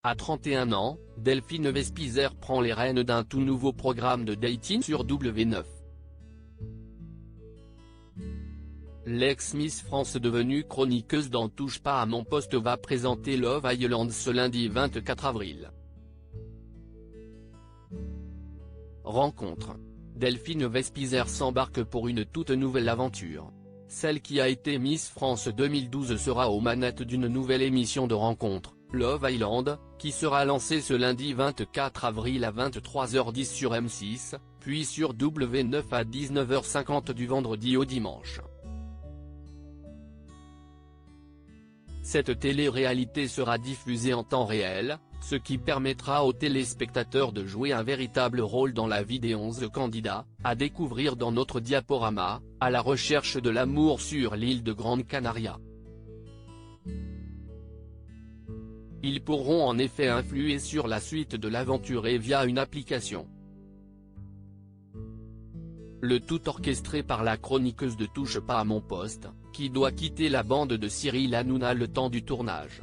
À 31 ans, Delphine Vespizer prend les rênes d'un tout nouveau programme de dating sur W9. L'ex-Miss France devenue chroniqueuse dans Touche pas à mon poste va présenter Love Island ce lundi 24 avril. Rencontre. Delphine Vespizer s'embarque pour une toute nouvelle aventure. Celle qui a été Miss France 2012 sera aux manettes d'une nouvelle émission de rencontre, Love Island, qui sera lancée ce lundi 24 avril à 23h10 sur M6, puis sur W9 à 19h50 du vendredi au dimanche. Cette télé-réalité sera diffusée en temps réel, ce qui permettra aux téléspectateurs de jouer un véritable rôle dans la vie des 11 candidats, à découvrir dans notre diaporama, à la recherche de l'amour sur l'île de Grande Canaria. Ils pourront en effet influer sur la suite de l'aventure et via une application. Le tout orchestré par la chroniqueuse de Touche pas à mon poste, qui doit quitter la bande de Cyril Hanouna le temps du tournage.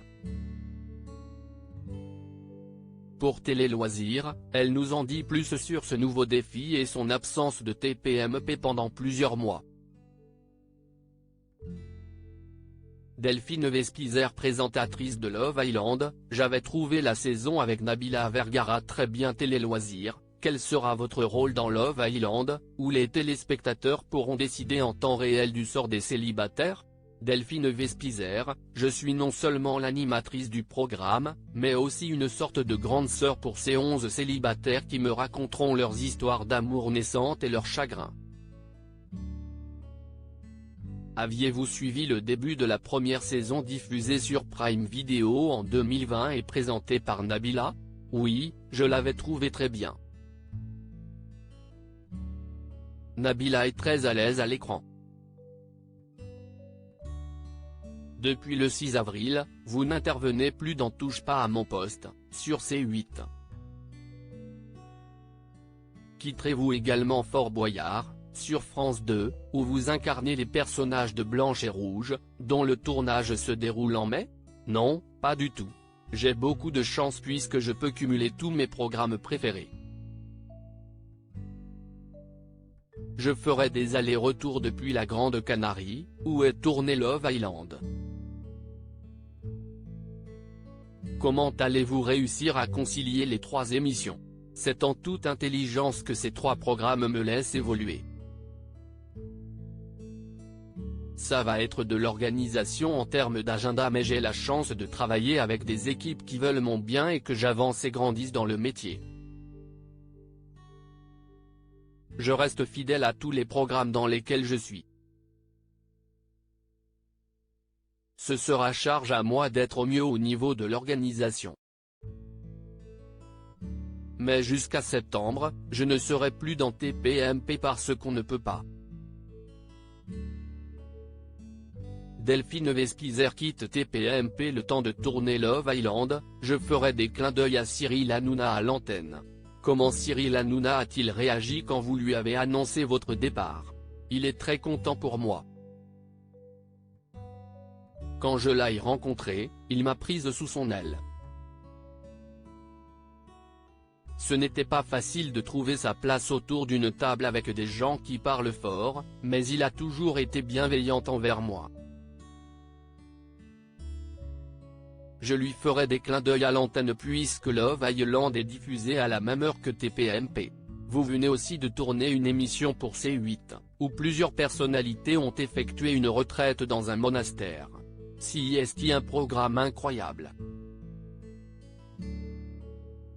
Pour Télé Loisirs, elle nous en dit plus sur ce nouveau défi et son absence de TPMP pendant plusieurs mois. Delphine Vespizer, présentatrice de Love Island: j'avais trouvé la saison avec Nabila Vergara très bien. Télé Loisirs: quel sera votre rôle dans Love Island, où les téléspectateurs pourront décider en temps réel du sort des célibataires? Delphine Vespizer: je suis non seulement l'animatrice du programme, mais aussi une sorte de grande sœur pour ces 11 célibataires qui me raconteront leurs histoires d'amour naissantes et leurs chagrins. Aviez-vous suivi le début de la première saison diffusée sur Prime Video en 2020 et présentée par Nabila? Oui, je l'avais trouvé très bien. Nabila est très à l'aise à l'écran. Depuis le 6 avril, vous n'intervenez plus dans Touche pas à mon poste, sur C8. Quitterez-vous également Fort Boyard, sur France 2, où vous incarnez les personnages de Blanche et Rouge, dont le tournage se déroule en mai? Non, pas du tout. J'ai beaucoup de chance puisque je peux cumuler tous mes programmes préférés. Je ferai des allers-retours depuis la Grande Canarie, où est tourné Love Island. Comment allez-vous réussir à concilier les 3 émissions? C'est en toute intelligence que ces 3 programmes me laissent évoluer. Ça va être de l'organisation en termes d'agenda, mais j'ai la chance de travailler avec des équipes qui veulent mon bien et que j'avance et grandisse dans le métier. Je reste fidèle à tous les programmes dans lesquels je suis. Ce sera charge à moi d'être au mieux au niveau de l'organisation. Mais jusqu'à septembre, je ne serai plus dans TPMP parce qu'on ne peut pas. Delphine Vespizer quitte TPMP le temps de tourner Love Island: je ferai des clins d'œil à Cyril Hanouna à l'antenne. Comment Cyril Hanouna a-t-il réagi quand vous lui avez annoncé votre départ? Il est très content pour moi. Quand je l'ai rencontré, il m'a prise sous son aile. Ce n'était pas facile de trouver sa place autour d'une table avec des gens qui parlent fort, mais il a toujours été bienveillant envers moi. Je lui ferai des clins d'œil à l'antenne puisque Love Island est diffusé à la même heure que TPMP. Vous venez aussi de tourner une émission pour C8, où plusieurs personnalités ont effectué une retraite dans un monastère. C'est un programme incroyable.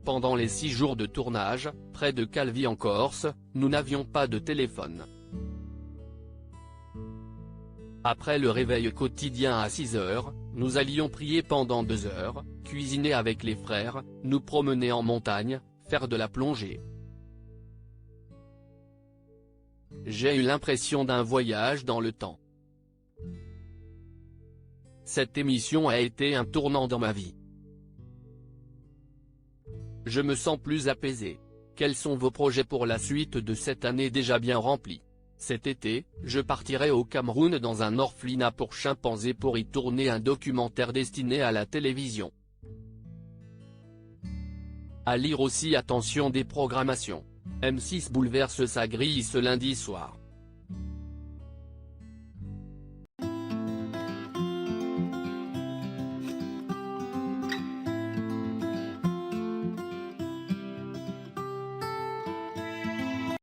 Pendant les 6 jours de tournage, près de Calvi en Corse, nous n'avions pas de téléphone. Après le réveil quotidien à 6 heures, nous allions prier pendant 2 heures, cuisiner avec les frères, nous promener en montagne, faire de la plongée. J'ai eu l'impression d'un voyage dans le temps. Cette émission a été un tournant dans ma vie. Je me sens plus apaisé. Quels sont vos projets pour la suite de cette année déjà bien remplie? Cet été, je partirai au Cameroun dans un orphelinat pour chimpanzés pour y tourner un documentaire destiné à la télévision. À lire aussi attention des programmations. M6 bouleverse sa grille ce lundi soir.